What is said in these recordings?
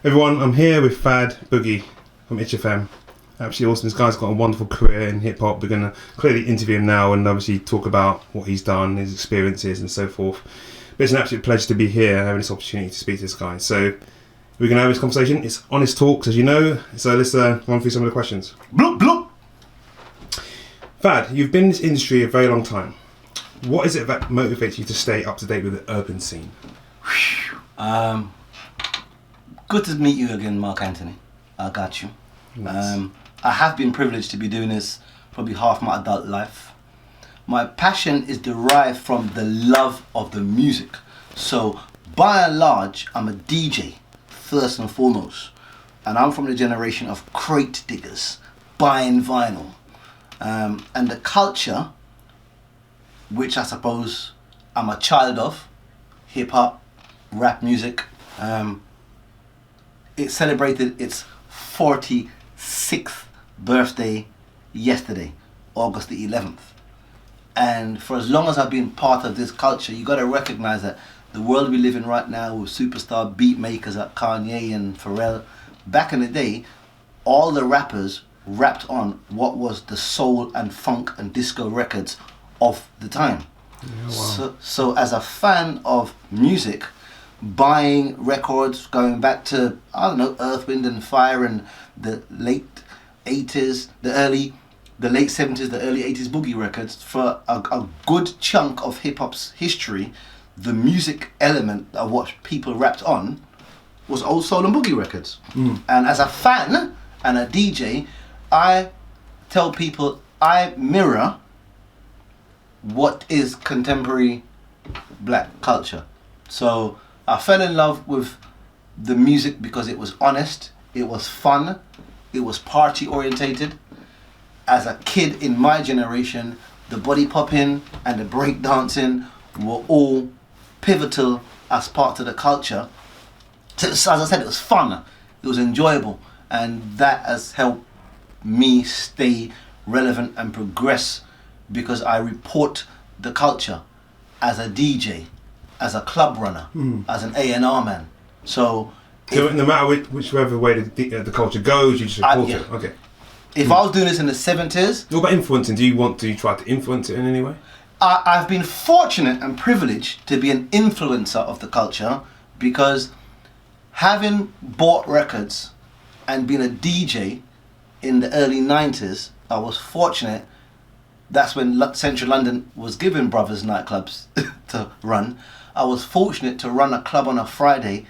Everyone, I'm here with Fad Boogie from HFM. Absolutely awesome. This guy's got a wonderful career in hip hop. We're going to clearly interview him now and obviously talk about what he's done, his experiences and so forth. But it's an absolute pleasure to be here, having this opportunity to speak to this guy. So we're going to have this conversation. It's honest talks, as you know. So let's run through some of the questions. Bloop, bloop. Fad, you've been in this industry a very long time. What is it that motivates you to stay up to date with the urban scene? Good to meet you again, Mark-Anthony. I got you. Nice. I have been privileged to be doing this probably half my adult life. My passion is derived from the love of the music. So by and large, I'm a DJ, first and foremost. And I'm from the generation of crate diggers, buying vinyl. And the culture, which I suppose I'm a child of, hip hop, rap music, it celebrated its 46th birthday yesterday, August the 11th. And for as long as I've been part of this culture, you got to recognize that the world we live in right now with superstar beat makers like Kanye and Pharrell, back in the day, all the rappers rapped on what was the soul and funk and disco records of the time. Yeah, wow. So as a fan of music, buying records going back to, I don't know, Earth, Wind and Fire and the late 80s, the late 70s, the early 80s boogie records, for a good chunk of hip hop's history, the music element of what people rapped on was old soul and boogie records. And as a fan and a DJ, I tell people I mirror what is contemporary black culture. So I fell in love with the music because it was honest, it was fun, it was party orientated. As a kid in my generation, the body popping and the break dancing were all pivotal as part of the culture. So, as I said, it was fun, it was enjoyable, and that has helped me stay relevant and progress because I report the culture as a DJ, as a club runner, as an A&R man. So no matter whichever way the culture goes, you just report it. Okay. If I was doing this in the 70s... What about influencing? Do you try to influence it in any way? I've been fortunate and privileged to be an influencer of the culture because having bought records and been a DJ in the early 90s, I was fortunate. That's when Central London was given brothers nightclubs to run. I was fortunate to run a club on a Friday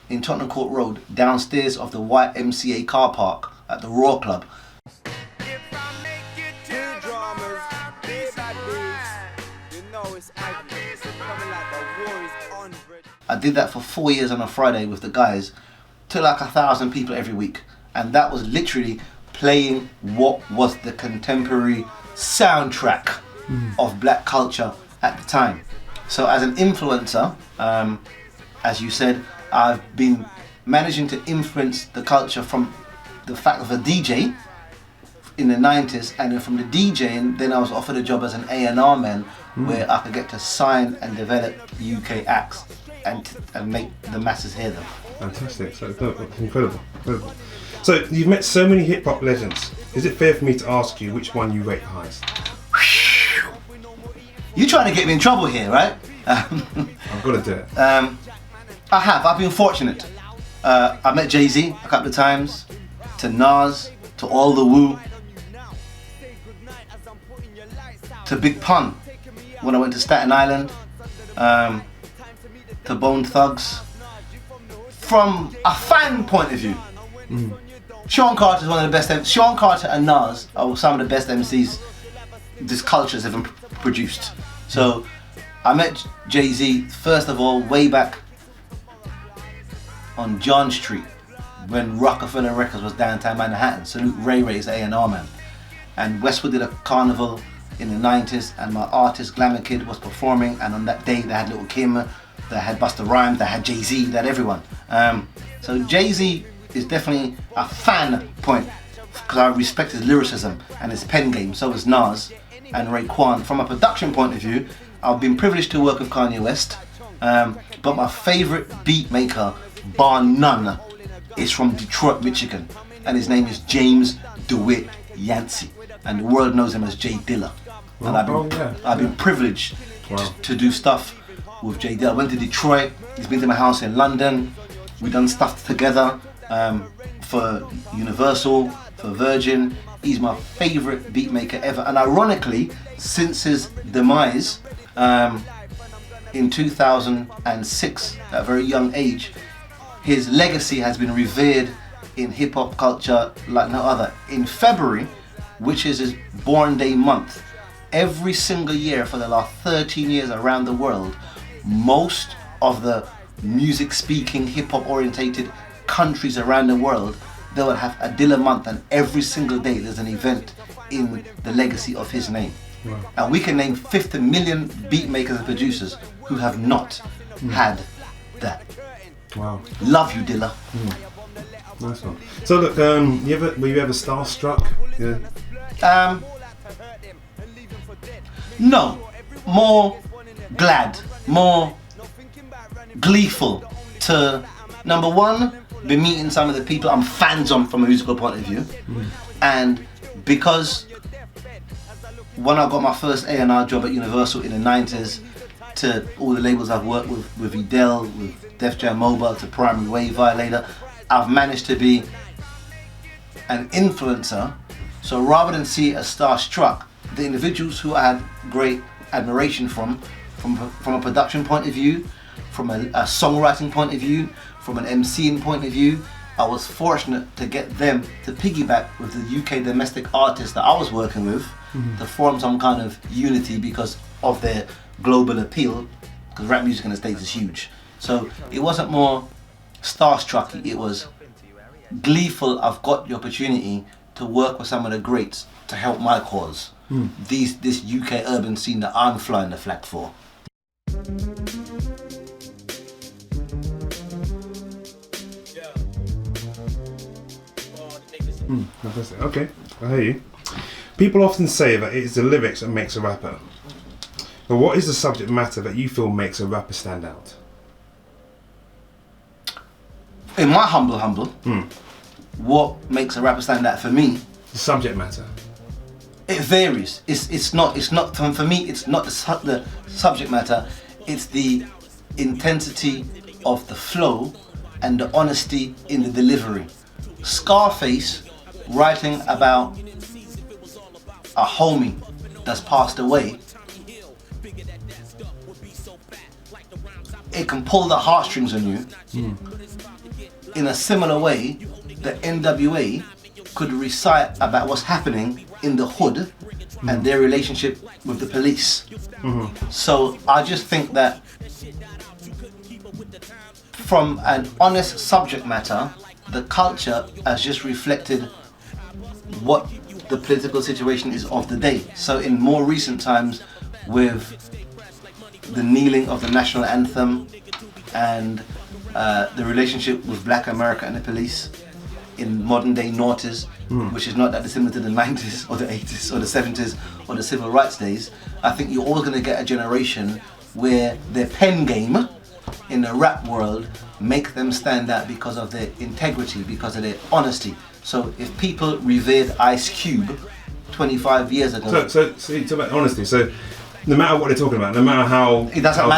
in Tottenham Court Road, downstairs of the YMCA car park at the Raw Club. I did that for 4 years on a Friday with the guys, to like 1,000 people every week, and that was literally playing what was the contemporary soundtrack of black culture at the time. So as an influencer, as you said, I've been managing to influence the culture from the fact of a DJ in the 90s, and then from the DJing, then I was offered a job as an A&R man where I could get to sign and develop UK acts and make the masses hear them. Fantastic, so incredible. So you've met so many hip hop legends. Is it fair for me to ask you which one you rate the highest? You're trying to get me in trouble here, right? I've got to do it. I've been fortunate. I met Jay-Z a couple of times, to Nas, to All the Woo, to Big Pun when I went to Staten Island, to Bone Thugs. From a fan point of view, Sean Carter is one of the best. Sean Carter and Nas are some of the best MCs this culture has ever produced. So I met Jay-Z first of all way back on John Street when Rockefeller Records was downtown Manhattan. Salute Ray Ray's A&R man. And Westwood did a carnival in the 90s, and my artist Glamour Kid was performing, and on that day they had Lil' Kim, they had Busta Rhymes, they had Jay-Z, they had everyone. So Jay-Z is definitely a fan point because I respect his lyricism and his pen game. So is Nas and Raekwon. From a production point of view, I've been privileged to work with Kanye West. But my favourite beat maker, bar none, is from Detroit, Michigan, and his name is James DeWitt Yancey, and the world knows him as J Dilla. And I've been privileged to do stuff with J Dilla. I went to Detroit. He's been to my house in London. We done stuff together for Universal, for Virgin. He's my favourite beat maker ever. And ironically, since his demise in 2006, at a very young age, his legacy has been revered in hip hop culture like no other. In February, which is his born day month, every single year for the last 13 years around the world, most of the music speaking, hip hop orientated countries around the world, they will have a Dilla month, and every single day there's an event in the legacy of his name. Wow. And we can name 50 million beat makers and producers who have not had that. Wow. Love you, Dilla. Nice one. So look, were you ever starstruck? Yeah. No, more glad, more gleeful to, number one, be meeting some of the people I'm fans of from a musical point of view, and because when I got my first A&R job at Universal in the 90s, to all the labels I've worked with Edel, with Def Jam Mobile, to Primary Wave, Violator, I've managed to be an influencer. So rather than see it as starstruck, the individuals who I had great admiration from a production point of view, from a songwriting point of view, from an MCing point of view, I was fortunate to get them to piggyback with the UK domestic artists that I was working with to form some kind of unity because of their global appeal, because rap music in the States is huge. So it wasn't more starstruck, it was gleeful. I've got the opportunity to work with some of the greats to help my cause. This UK urban scene that I'm flying the flag for. Fantastic. Okay, I hear you. People often say that it is the lyrics that makes a rapper. But what is the subject matter that you feel makes a rapper stand out? In my humble, what makes a rapper stand out for me? The subject matter. It varies. It's not for me. It's not the subject matter. It's the intensity of the flow and the honesty in the delivery. Scarface writing about a homie that's passed away, it can pull the heartstrings on you. In a similar way, the NWA could recite about what's happening in the hood and their relationship with the police. So I just think that from an honest subject matter, the culture has just reflected what the political situation is of the day. So in more recent times, with the kneeling of the national anthem and the relationship with Black America and the police in modern day noughties, which is not that dissimilar to the 90s or the 80s or the 70s or the civil rights days, I think you're always going to get a generation where their pen game in the rap world make them stand out because of their integrity, because of their honesty. So if people revered Ice Cube 25 years ago... So you talk about honesty, so no matter what they're talking about, no matter how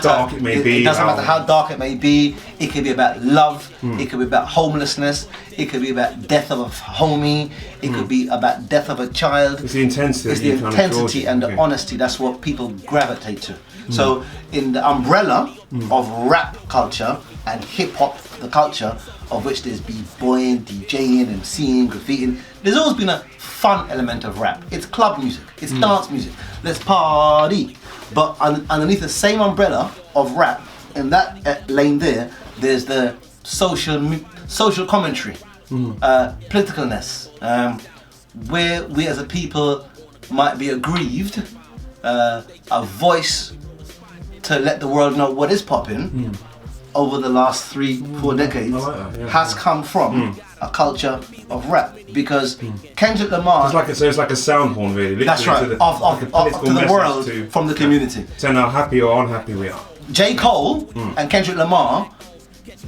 dark it may be... It doesn't matter how dark it may be. It could be about love, it could be about homelessness, it could be about death of a homie, it could be about death of a child. It's the intensity. It's the intensity and the honesty, that's what people gravitate to. So in the umbrella of rap culture and hip hop, the culture of which there's b-boying, DJing, MCing, graffitiing, there's always been a fun element of rap. It's club music, it's dance music, let's party. But underneath the same umbrella of rap, in that lane there's the social commentary, politicalness, where we as a people might be aggrieved, a voice to let the world know what is popping over the last 3-4 decades has come from a culture of rap, because Kendrick Lamar... It's like a sound horn, really. That's right, to the world, from the community. Saying how happy or unhappy we are. J. Cole and Kendrick Lamar,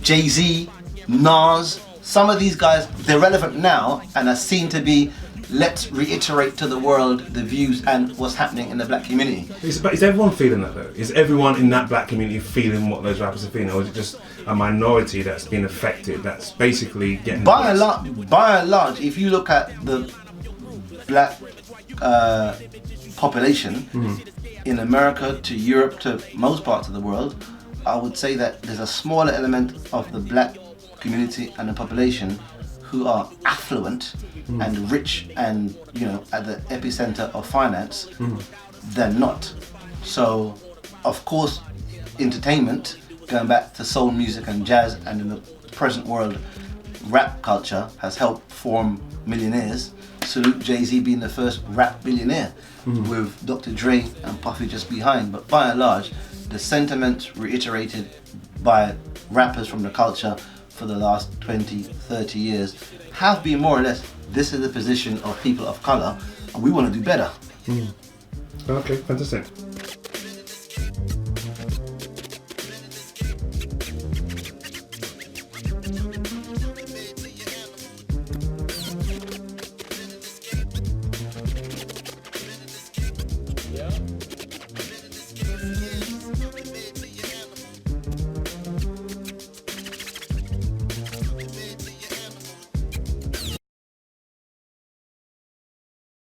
Jay-Z, Nas, some of these guys, they're relevant now and are seen to be, let's reiterate to the world the views and what's happening in the black community. But is everyone feeling that though? Is everyone in that black community feeling what those rappers are feeling, or is it just a minority that's been affected, that's basically getting... By and large, if you look at the black population in America to Europe to most parts of the world, I would say that there's a smaller element of the black community and the population who are affluent and rich and, you know, at the epicenter of finance than not. So, of course, entertainment, going back to soul music and jazz, and in the present world, rap culture has helped form millionaires. Salute Jay-Z being the first rap billionaire, with Dr. Dre and Puffy just behind. But by and large, the sentiments reiterated by rappers from the culture for the last 20, 30 years have been more or less, this is the position of people of colour and we want to do better. Okay, fantastic.